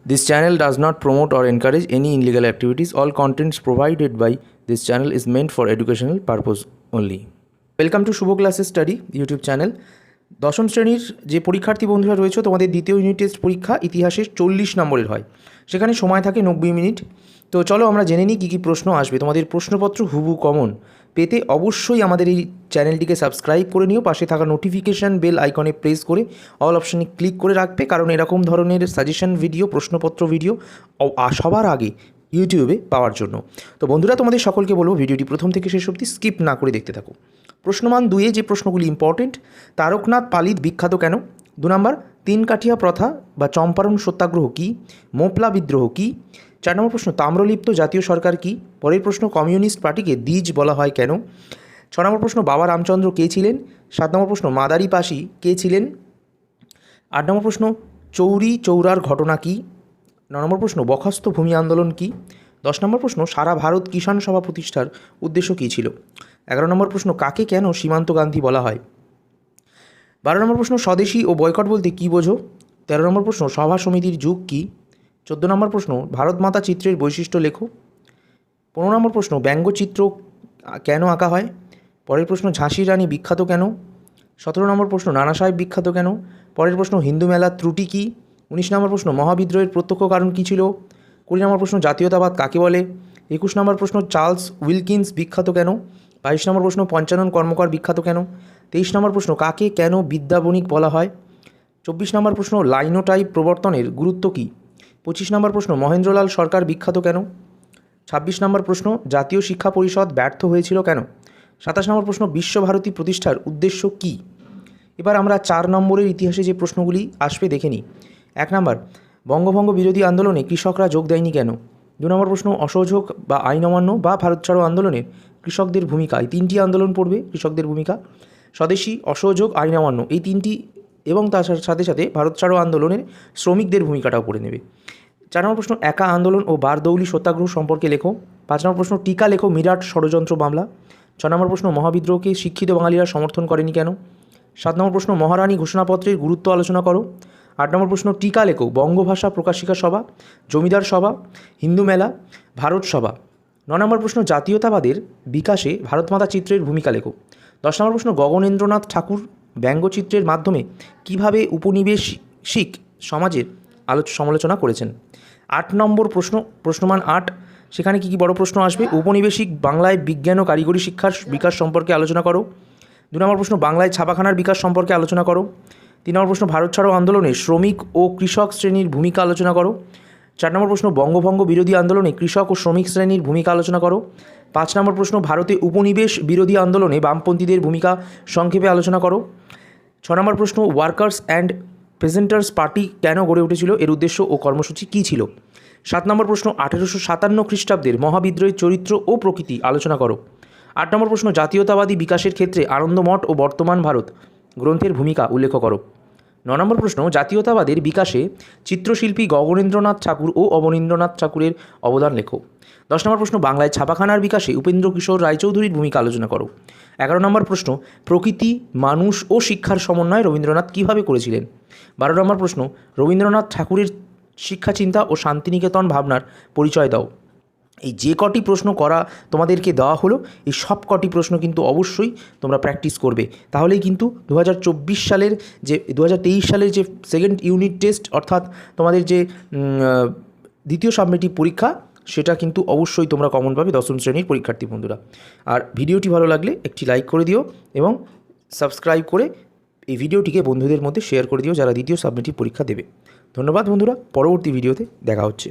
This channel does not promote or encourage any illegal activities. All contents provided by this channel is meant for educational purpose only. Welcome to Shubho classes study YouTube channel. দশম শ্রেণীর যে পরীক্ষার্থী বন্ধুরা রয়েছে, তোমাদের দ্বিতীয় unit test পরীক্ষা ইতিহাসের 40 নম্বরের হয়। সেখানে সময় থাকে 90 মিনিট। তো চলো আমরা জেনে নিই কী কী প্রশ্ন আসবে। তোমাদের প্রশ্নপত্র হুবহু কমন পেতে অবশ্যই আমাদের এই চ্যানেলটিকে সাবস্ক্রাইব করে নিও। পাশে থাকা নোটিফিকেশান বেল আইকনে প্রেস করে অল অপশানে ক্লিক করে রাখবে, কারণ এরকম ধরনের সাজেশন ভিডিও, প্রশ্নপত্র ভিডিও সবার আগে ইউটিউবে পাওয়ার জন্য। তো বন্ধুরা, তোমাদের সকলকে বলবো ভিডিওটি প্রথম থেকে শেষ অবধি স্কিপ না করে দেখতে থাকো। প্রশ্নমান 2-এ যে প্রশ্নগুলি ইম্পর্টেন্ট: তারকনাথ পালিত বিখ্যাত কেন? 2 নম্বর, তিন কাঠিয়া প্রথা বা চম্পারণ সত্যাগ্রহ কী? মোপলা বিদ্রোহ কী? 4 নম্বর প্রশ্ন, তাম্রলিপ্ত জাতীয় সরকার কী? পরের প্রশ্ন, কমিউনিস্ট পার্টিকে দ্বিজ বলা হয় কেন? 6 নম্বর প্রশ্ন, বাবা রামচন্দ্র কে ছিলেন? 7 নম্বর প্রশ্ন, মাদারি পাশি কে ছিলেন? 8 নম্বর প্রশ্ন, চৌরি চৌরার ঘটনা কী? 9 নম্বর প্রশ্ন, বখাস্ত ভূমি আন্দোলন কী? 10 নম্বর প্রশ্ন, সারা ভারত কিষাণ সভা প্রতিষ্ঠার উদ্দেশ্য কী ছিল? 11 নম্বর প্রশ্ন, কাকে কেন সীমান্ত গান্ধী বলা হয়? 12 নম্বর প্রশ্ন, স্বদেশী ও বয়কট বলতে কী বোঝো? 13 নম্বর প্রশ্ন, সভা সমিতির যুগ কী? 14 নম্বর প্রশ্ন, ভারত মাতা চিত্রের বৈশিষ্ট্য লেখো। 15 নম্বর প্রশ্ন, ব্যঙ্গচিত্র কেন আঁকা হয়? পরের প্রশ্ন, ঝাঁসির রানী বিখ্যাত কেন? 17 নম্বর প্রশ্ন, নানা সাহেব বিখ্যাত কেন? পরের প্রশ্ন, হিন্দু মেলার ত্রুটি কী? 19 নম্বর প্রশ্ন, মহাবিদ্রোহের প্রত্যক্ষ কারণ কী ছিল? 20 নম্বর প্রশ্ন, জাতীয়তাবাদ কাকে বলে? 21 নম্বর প্রশ্ন, চার্লস উইলকিন্স বিখ্যাত কেন? 22 নম্বর প্রশ্ন, পঞ্চানন কর্মকার বিখ্যাত কেন? 23 নম্বর প্রশ্ন, কাকে কেন বিদ্যা বণিক বলা হয়? 24 নম্বর প্রশ্ন, লাইনোটাইপ প্রবর্তনের গুরুত্ব কী? 25 নম্বর প্রশ্ন, মহেন্দ্রলাল সরকার বিখ্যাত কেন? 26 নম্বর প্রশ্ন, জাতীয় শিক্ষা পরিষদ ব্যর্থ হয়েছিল কেন? 27 নম্বর প্রশ্ন, বিশ্বভারতী প্রতিষ্ঠার উদ্দেশ্য কী? এবার আমরা 4 নম্বরের ইতিহাসে যে প্রশ্নগুলি আসবে দেখে নিই। 1 নম্বর, বঙ্গভঙ্গ বিরোধী আন্দোলনে কৃষকরা যোগ দেয়নি কেন? 2 নম্বর প্রশ্ন, অসহযোগ বা আইন অমান্য বা ভারত ছাড়ো আন্দোলনে কৃষকদের ভূমিকা। এই 3টি আন্দোলন পড়বে কৃষকদের ভূমিকা: স্বদেশী, অসহযোগ, আইন অমান্য, এই 3টি, এবং তার সাথে সাথে ভারত ছাড়ো আন্দোলনের শ্রমিকদের ভূমিকাটাও পড়ে নেবে। 4 নম্বর প্রশ্ন, একা আন্দোলন ও বারদৌলি সত্যাগ্রহ সম্পর্কে লেখো। 5 নম্বর প্রশ্ন, টিকা লেখো মিরাট ষড়যন্ত্র মামলা। 6 নম্বর প্রশ্ন, মহাবিদ্রোহকে শিক্ষিত বাঙালিরা সমর্থন করেনি কেন? 7 নম্বর প্রশ্ন, মহারানী ঘোষণাপত্রের গুরুত্ব আলোচনা করো। 8 নম্বর প্রশ্ন, টিকা লেখো বঙ্গভাষা প্রকাশিকা সভা, জমিদার সভা, হিন্দু মেলা, ভারত সভা। 9 নম্বর প্রশ্ন, জাতীয়তাবাদের বিকাশে ভারতমাতা চিত্রের ভূমিকা লেখো। 10 নম্বর প্রশ্ন, গগনেন্দ্রনাথ ঠাকুর ব্যঙ্গচিত্রের মাধ্যমে কীভাবে উপনিবেশিক সমাজের সমালোচনা করেছেন? 8 নম্বর প্রশ্ন, প্রশ্নমান 8, সেখানে কী কী বড় প্রশ্ন আসবে? ঔপনিবেশিক বাংলায় বিজ্ঞান ও কারিগরি শিক্ষার বিকাশ সম্পর্কে আলোচনা করো। 2 নম্বর প্রশ্ন, বাংলায় ছাপাখানার বিকাশ সম্পর্কে আলোচনা করো। 3 নম্বর প্রশ্ন, ভারত ছাড়ো আন্দোলনে শ্রমিক ও কৃষক শ্রেণীর ভূমিকা আলোচনা করো। 4 নম্বর প্রশ্ন, বঙ্গভঙ্গ বিরোধী আন্দোলনে কৃষক ও শ্রমিক শ্রেণীর ভূমিকা আলোচনা করো। 5 নম্বর প্রশ্ন, ভারতে উপনিবেশ বিরোধী আন্দোলনে বামপন্থীদের ভূমিকা সংক্ষেপে আলোচনা করো। 6 নম্বর প্রশ্ন, ওয়ার্কার্স অ্যান্ড প্রেজেন্টার্স পার্টি কেন গড়ে উঠেছিল? এর উদ্দেশ্য ও কর্মসূচি কী ছিল? 7 নম্বর প্রশ্ন, 1857 খ্রিস্টাব্দের মহাবিদ্রোহের চরিত্র ও প্রকৃতি আলোচনা করো। 8 নম্বর প্রশ্ন, জাতীয়তাবাদী বিকাশের ক্ষেত্রে আনন্দমঠ ও বর্তমান ভারত গ্রন্থের ভূমিকা উল্লেখ করো। 9 নম্বর প্রশ্ন, জাতীয়তাবাদের বিকাশে চিত্রশিল্পী গগনেন্দ্রনাথ ঠাকুর ও অবনীন্দ্রনাথ ঠাকুরের অবদান লেখো। 10 নম্বর প্রশ্ন, বাংলায় ছাপাখানার বিকাশে উপেন্দ্র কিশোর রায়চৌধুরীর ভূমিকা আলোচনা করো। 11 নম্বর প্রশ্ন, প্রকৃতি, মানুষ ও শিক্ষার সমন্বয় রবীন্দ্রনাথ কীভাবে করেছিলেন? 12 নম্বর প্রশ্ন, রবীন্দ্রনাথ ঠাকুরের শিক্ষা চিন্তা ও শান্তিনিকেতন ভাবনার পরিচয় দাও। এই যে কটি প্রশ্ন করা তোমাদেরকে দেওয়া হলো, এই সব কটি প্রশ্ন কিন্তু অবশ্যই তোমরা প্র্যাকটিস করবে। তাহলেই কিন্তু 2024 সালের যে 2023 সালের যে সেকেন্ড ইউনিট টেস্ট, অর্থাৎ তোমাদের যে দ্বিতীয় সাবমিটিভ পরীক্ষা, সেটা কিন্তু অবশ্যই তোমরা কমন পাবে দশম শ্রেণীর পরীক্ষার্থী বন্ধুরা। আর ভিডিওটি ভালো লাগলে একটি লাইক করে দিও এবং সাবস্ক্রাইব করে এই ভিডিওটিকে বন্ধুদের মধ্যে শেয়ার করে দিও যারা দ্বিতীয় সাবমিটিভ পরীক্ষা দেবে। ধন্যবাদ বন্ধুরা, পরবর্তী ভিডিওতে দেখা হচ্ছে।